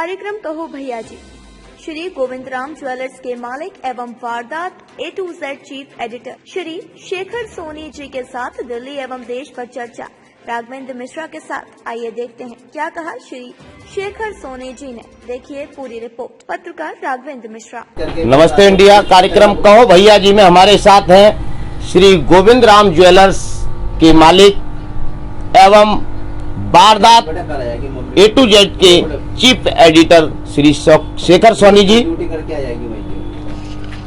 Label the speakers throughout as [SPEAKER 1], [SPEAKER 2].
[SPEAKER 1] कार्यक्रम कहो भैया जी। श्री गोविंद राम ज्वेलर्स के मालिक एवं Vardaat A to Z chief editor Shri Shekhar Soni ji के साथ दिल्ली एवं देश पर चर्चा राघवेंद्र मिश्रा के साथ। आइए देखते हैं क्या कहा श्री शेखर सोनी जी ने। देखिए पूरी रिपोर्ट। पत्रकार राघवेंद्र मिश्रा।
[SPEAKER 2] नमस्ते इंडिया कार्यक्रम कहो भैया जी में हमारे साथ हैं श्री गोविंद राम ज्वेलर्स के मालिक एवं वारदात A to Z के चीफ एडिटर श्री शेखर सोनी जी।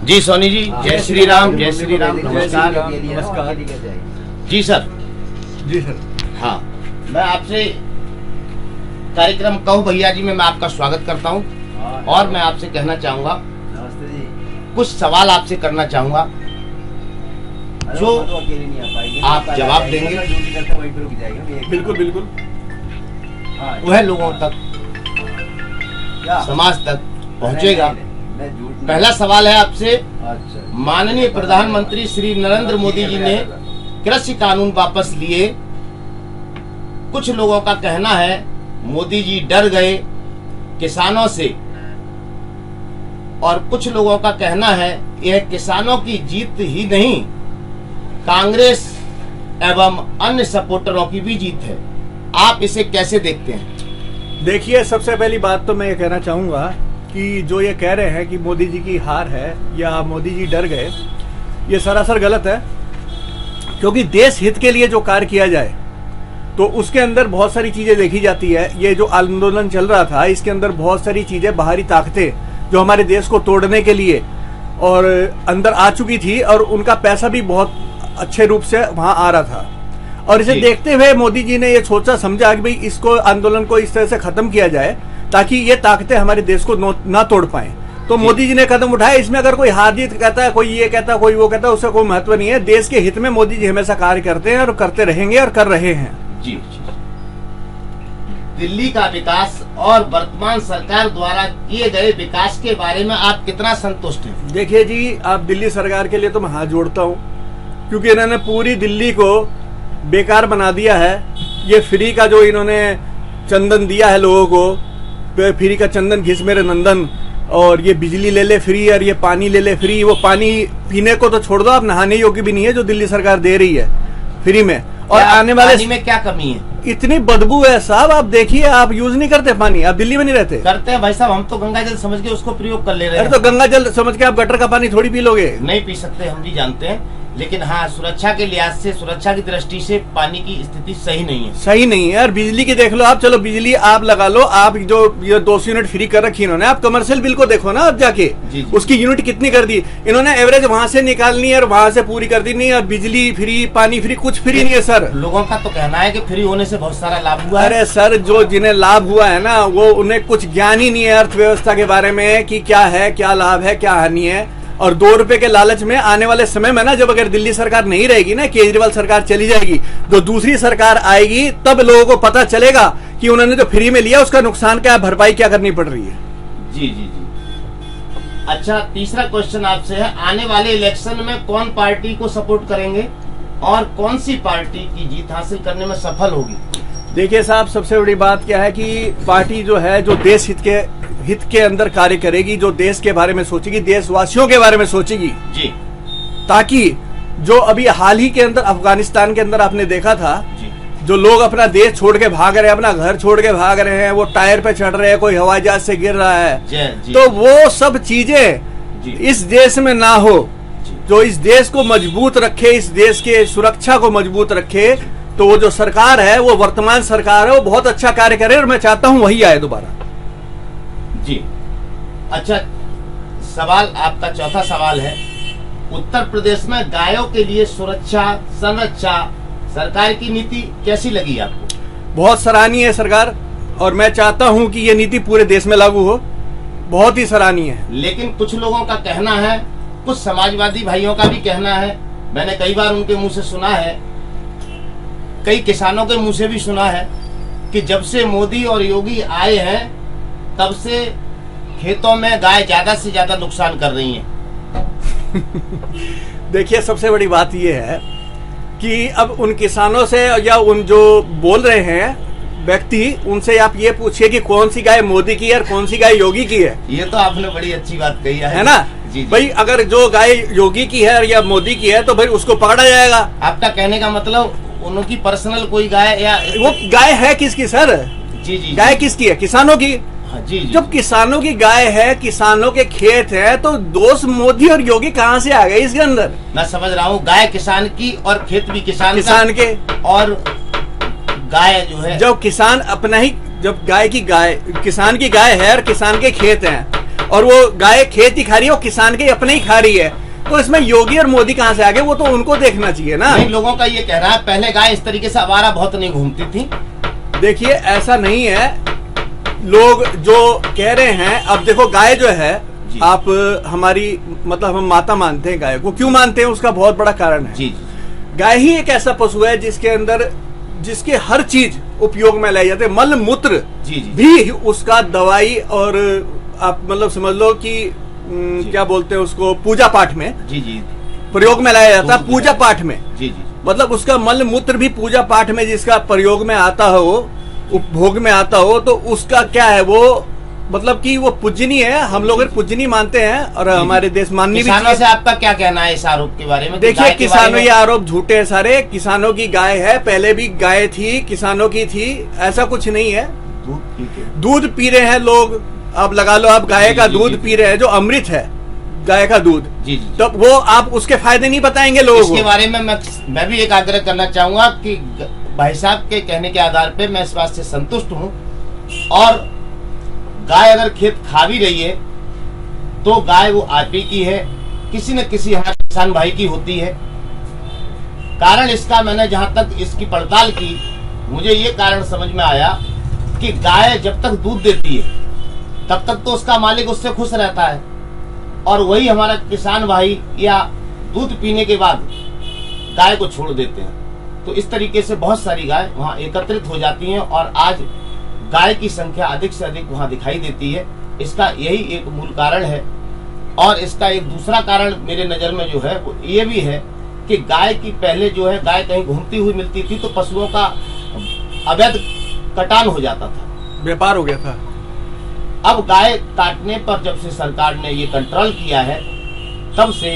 [SPEAKER 2] जी सोनी जी, जय श्री राम। जय श्री राम। नमस्कार।
[SPEAKER 3] नमस्कार
[SPEAKER 2] जी सर।
[SPEAKER 3] जी सर।
[SPEAKER 2] हाँ, मैं आपसे कार्यक्रम कहो भैया जी में मैं आपका स्वागत करता हूँ और मैं आपसे कहना चाहूँगा,
[SPEAKER 3] नमस्ते जी,
[SPEAKER 2] कुछ सवाल आपसे करना चाहूँगा जो आप जवाब देंगे।
[SPEAKER 3] बिल्कुल बिल्कुल।
[SPEAKER 2] वह लोगों तक, समाज तक पहुँचेगा। पहला सवाल है आपसे। माननीय प्रधानमंत्री श्री नरेंद्र मोदी जी ने कृषि कानून वापस लिए। कुछ लोगों का कहना है मोदी जी डर गए किसानों से और कुछ लोगों का कहना है यह किसानों की जीत ही नहीं, कांग्रेस एवं अन्य सपोर्टरों की भी जीत है। आप इसे कैसे देखते हैं?
[SPEAKER 3] देखिए, सबसे पहली बात तो मैं ये कहना चाहूंगा कि जो ये कह रहे हैं कि मोदी जी की हार है या मोदी जी डर गए, ये सरासर गलत है। क्योंकि देश हित के लिए जो कार्य किया जाए तो उसके अंदर बहुत सारी चीजें देखी जाती है। ये जो आंदोलन चल रहा था इसके अंदर बहुत सारी चीजें, बाहरी ताकतें जो हमारे देश को तोड़ने के लिए और अंदर आ चुकी थी और उनका पैसा भी बहुत अच्छे रूप से वहां आ रहा था। और इसे देखते हुए मोदी जी ने ये सोचा समझा कि भाई इसको आंदोलन को इस तरह से खत्म किया जाए ताकि ये ताकतें हमारे देश को ना तोड़ पाए। तो मोदी जी ने कदम उठाया। इसमें अगर कोई हार जीत कहता है, कोई ये कहता है, कोई वो कहता है, उसका कोई महत्व नहीं है। देश के हित में मोदी जी हमेशा कार्य करते हैं और करते रहेंगे और कर रहे हैं।
[SPEAKER 2] जी। दिल्ली का विकास और वर्तमान सरकार द्वारा किए गए विकास के बारे में आप कितना संतुष्ट हैं?
[SPEAKER 3] देखिए जी, आप दिल्ली सरकार के लिए तो मैं हाथ जोड़ता हूँ, क्योंकि इन्होंने पूरी दिल्ली को बेकार बना दिया है। ये फ्री का जो इन्होंने चंदन दिया है लोगों को, फ्री का चंदन घिस मेरे नंदन, और ये बिजली ले ले फ्री और ये पानी ले ले फ्री। वो पानी पीने को तो छोड़ दो, आप नहाने योग्य भी नहीं है जो दिल्ली सरकार दे रही है फ्री में। और आने वाले
[SPEAKER 2] पानी में क्या कमी है?
[SPEAKER 3] इतनी बदबू है साहब। आप देखिए, आप यूज नहीं करते पानी, आप दिल्ली में नहीं रहते।
[SPEAKER 2] करते हैं भाई साहब, हम तो गंगा जल समझ के उसको प्रयोग कर ले रहे हैं।
[SPEAKER 3] अरे तो गंगा जल समझ के आप गटर का पानी थोड़ी पी लोगे?
[SPEAKER 2] नहीं पी सकते, हम भी जानते हैं, लेकिन हाँ, सुरक्षा के लिहाज से, सुरक्षा की दृष्टि से पानी की स्थिति सही नहीं है। सही
[SPEAKER 3] नहीं है यार। बिजली की देख लो आप, चलो बिजली आप लगा लो, आप जो ये 200 यूनिट फ्री कर रखी इन्होंने, आप कमर्शियल बिल को देखो ना आप जाके।
[SPEAKER 2] जी।
[SPEAKER 3] उसकी यूनिट कितनी कर दी इन्होंने, एवरेज वहां से निकालनी है और वहां से पूरी कर दी। नहीं, और बिजली फ्री, पानी फ्री, कुछ फ्री नहीं है सर।
[SPEAKER 2] लोगों का तो कहना है कि फ्री होने से बहुत सारा लाभ हुआ है।
[SPEAKER 3] अरे सर, जो जिन्हें लाभ हुआ है ना, वो उन्हें कुछ ज्ञान ही नहीं है अर्थव्यवस्था के बारे में कि क्या है, क्या लाभ है, क्या हानि है। और 2 रुपए के लालच में आने वाले समय में ना, जब अगर दिल्ली सरकार नहीं रहेगी ना, केजरीवाल सरकार चली जाएगी, तो दूसरी सरकार आएगी, तब लोगों को पता चलेगा कि उन्होंने जो फ्री में लिया उसका नुकसान क्या, भरपाई क्या करनी पड़ रही है।
[SPEAKER 2] जी जी जी। अच्छा, तीसरा क्वेश्चन आपसे है, आने वाले इलेक्शन में कौन पार्टी को सपोर्ट करेंगे और कौन सी पार्टी की जीत हासिल करने में सफल होगी?
[SPEAKER 3] देखिए साहब, सबसे बड़ी बात क्या है कि पार्टी जो है, जो देश हित के अंदर कार्य करेगी, जो देश के बारे में सोचेगी, देशवासियों के बारे में सोचेगी
[SPEAKER 2] जी,
[SPEAKER 3] ताकि जो अभी हाल ही के अंदर अफगानिस्तान के अंदर आपने देखा था
[SPEAKER 2] जी,
[SPEAKER 3] जो लोग अपना देश छोड़ के भाग रहे हैं, अपना घर छोड़ के भाग रहे हैं, वो टायर पे चढ़ रहे हैं, कोई हवाई जहाज से गिर रहा है,
[SPEAKER 2] जी,
[SPEAKER 3] तो वो सब चीजें इस देश में ना हो। जो इस देश को मजबूत रखे, इस देश के सुरक्षा को मजबूत रखे, तो वो जो सरकार है, वो वर्तमान सरकार है, वो बहुत अच्छा कार्य करे और मैं चाहता हूं वही आए दोबारा।
[SPEAKER 2] जी। अच्छा, सवाल आपका चौथा सवाल है, उत्तर प्रदेश में गायों के लिए सुरक्षा संरक्षा सरकार की नीति कैसी लगी आपको?
[SPEAKER 3] बहुत सराहनीय है सरकार, और मैं चाहता हूं कि ये नीति पूरे देश में लागू हो। बहुत ही सराहनीय है।
[SPEAKER 2] लेकिन कुछ लोगों का कहना है, कुछ समाजवादी भाइयों का भी कहना है, मैंने कई बार उनके मुंह से सुना है, कई किसानों के मुंह से भी सुना है कि जब से मोदी और योगी आए हैं तब से खेतों में गाय ज्यादा से ज्यादा नुकसान कर रही हैं।
[SPEAKER 3] देखिए, सबसे बड़ी बात यह है कि अब उन किसानों से या उन जो बोल रहे हैं व्यक्ति, उनसे आप ये पूछिए कि कौन सी गाय मोदी की है और कौन सी गाय योगी की है।
[SPEAKER 2] ये तो आपने बड़ी अच्छी बात कही है
[SPEAKER 3] ना?
[SPEAKER 2] जी।
[SPEAKER 3] भाई अगर जो गाय योगी की है या मोदी की है तो भाई उसको पकड़ा जाएगा।
[SPEAKER 2] आपका कहने का मतलब उनकी पर्सनल कोई गाय या
[SPEAKER 3] वो गाय है किसकी सर?
[SPEAKER 2] जी जी,
[SPEAKER 3] गाय किसकी है? किसानों की।
[SPEAKER 2] हाँ, जी जी।
[SPEAKER 3] जब किसानों की गाय है, किसानों के खेत है, तो दोस्त मोदी और योगी कहाँ से आ गए इसके अंदर?
[SPEAKER 2] मैं समझ रहा हूँ, गाय किसान की और खेत भी किसान
[SPEAKER 3] के।
[SPEAKER 2] और गाय जो है,
[SPEAKER 3] जब किसान अपना ही, जब किसान की गाय है और किसान के खेत हैं और वो गाय खेत ही खा रही है और किसान के अपने ही खा रही है, तो इसमें योगी और मोदी कहाँ से आ गए? वो तो उनको देखना चाहिए ना।
[SPEAKER 2] नहीं, लोगों का ये कहना है पहले गाय इस तरीके से आवारा बहुत नहीं घूमती थी।
[SPEAKER 3] देखिए ऐसा नहीं है, लोग जो कह रहे हैं, अब देखो गाय जो है, आप हमारी मतलब हम माता मानते हैं गाय को। क्यों मानते हैं? उसका बहुत बड़ा कारण है।
[SPEAKER 2] जी जी।
[SPEAKER 3] गाय ही एक ऐसा पशु है जिसके हर चीज उपयोग में लाई जाती है। मल मूत्र
[SPEAKER 2] जी जी
[SPEAKER 3] भी उसका दवाई और आप मतलब समझ लो कि क्या बोलते हैं उसको, पूजा पाठ में
[SPEAKER 2] जी जी
[SPEAKER 3] प्रयोग में लाया जाता है। पूजा पाठ में
[SPEAKER 2] जी जी,
[SPEAKER 3] मतलब उसका मल मूत्र भी पूजा पाठ में जिसका प्रयोग में आता हो, उपभोग में आता हो, तो उसका क्या है, वो मतलब कि वो पूजनीय है। हम लोग पूजनीय मानते हैं और हमारे देश माननी भी।
[SPEAKER 2] किसानों से आपका क्या कहना है इस आरोप के बारे में?
[SPEAKER 3] देखिए किसानों, ये आरोप झूठे हैं सारे। किसानों की गाय है, पहले भी गाय थी, किसानों की थी, ऐसा कुछ नहीं है। दूध पी रहे हैं लोग, अब लगा लो आप गाय का दूध पी रहे हैं जो अमृत है, गाय का दूध।
[SPEAKER 2] जी जी।
[SPEAKER 3] तो वो आप उसके फायदे नहीं बताएंगे लोगों को?
[SPEAKER 2] इसके बारे में मैं भी एक आग्रह करना चाहूंगा कि भाई साहब के कहने के आधार पे मैं इस बात से संतुष्ट हूँ। और गाय अगर खेत खा भी रही है तो गाय वो आप ही की है, किसी न किसी हमारे किसान भाई की होती है। कारण इसका, मैंने जहां तक इसकी पड़ताल की, मुझे ये कारण समझ में आया कि गाय जब तक दूध देती है तब तक तो उसका मालिक उससे खुश रहता है, और वही हमारा किसान भाई या दूध पीने के बाद गाय को छोड़ देते हैं। तो इस तरीके से बहुत सारी गाय वहां एकत्रित हो जाती हैं और आज गाय की संख्या अधिक से अधिक वहां दिखाई देती है। इसका यही एक मूल कारण है। और इसका एक दूसरा कारण मेरे नजर में जो है वो ये भी है कि गाय की पहले जो है, गाय कहीं घूमती हुई मिलती थी तो पशुओं का अवैध कटान हो जाता था,
[SPEAKER 3] व्यापार हो गया था।
[SPEAKER 2] अब गाय काटने पर जब से सरकार ने ये कंट्रोल किया है, तब से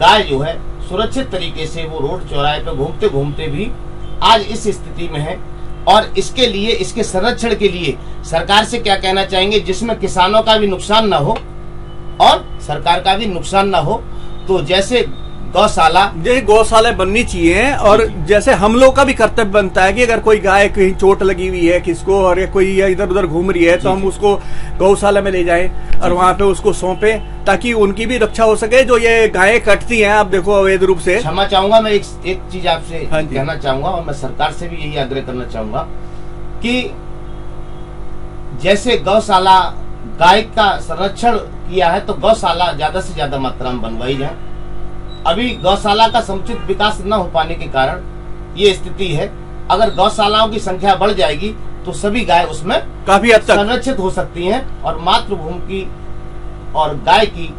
[SPEAKER 2] गाय जो है सुरक्षित तरीके से वो रोड चौराहे पे घूमते घूमते भी आज इस स्थिति में है। और इसके लिए, इसके संरक्षण के लिए सरकार से क्या कहना चाहेंगे, जिसमें किसानों का भी नुकसान ना हो और सरकार का भी नुकसान ना हो। तो जैसे गौशाला
[SPEAKER 3] बननी चाहिए, और जैसे हम लोग का भी कर्तव्य बनता है कि अगर कोई गाय कहीं चोट लगी हुई है किसको, और कोई इधर उधर घूम रही है, तो हम उसको गौशाला में ले जाएं और वहाँ पे उसको सौंपें, ताकि उनकी भी रक्षा हो सके। जो ये गायें कटती हैं, आप देखो अवैध रूप से।
[SPEAKER 2] क्षमा चाहूंगा, मैं एक चीज आपसे कहना चाहूंगा और मैं सरकार से भी यही आग्रह करना चाहूंगा कि जैसे गौशाला, गाय का संरक्षण किया है तो गौशाला ज्यादा से ज्यादा मात्रा में बनवाई जाए। अभी गौशाला का समुचित विकास न हो पाने के कारण ये स्थिति है। अगर गौशालाओं की संख्या बढ़ जाएगी तो सभी गाय उसमें
[SPEAKER 3] काफी हद तक
[SPEAKER 2] संरक्षित हो सकती हैं और मातृभूमि की और गाय की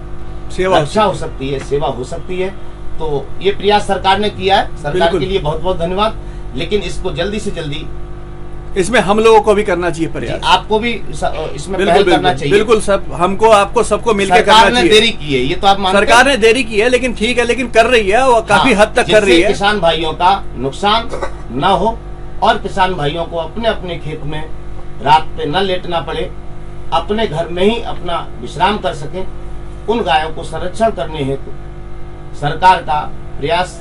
[SPEAKER 2] रक्षा हो सकती है, सेवा हो सकती है। तो ये प्रयास सरकार ने किया है, सरकार के लिए बहुत बहुत धन्यवाद। लेकिन इसको जल्दी से जल्दी,
[SPEAKER 3] इसमें हम लोगों को भी करना चाहिए प्रयास।
[SPEAKER 2] आपको भी इसमें पहल करना चाहिए।
[SPEAKER 3] बिल्कुल, सब हमको, आपको सबको मिलकर करना चाहिए।
[SPEAKER 2] सरकार ने देरी की है, ये तो आप मानते हैं।
[SPEAKER 3] सरकार ने देरी की है, लेकिन ठीक है, लेकिन कर रही है, वो काफी हद तक कर रही है।
[SPEAKER 2] किसान भाइयों का नुकसान न हो और किसान भाइयों को अपने अपने खेत में रात पे न लेटना पड़े, अपने घर में ही अपना विश्राम कर सके, उन गायों को संरक्षण करने हेतु सरकार का प्रयास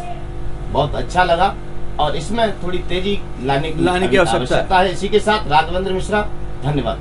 [SPEAKER 2] बहुत अच्छा लगा और इसमें थोड़ी तेजी लाने की आवश्यकता है। इसी के साथ राघवेंद्र मिश्रा, धन्यवाद।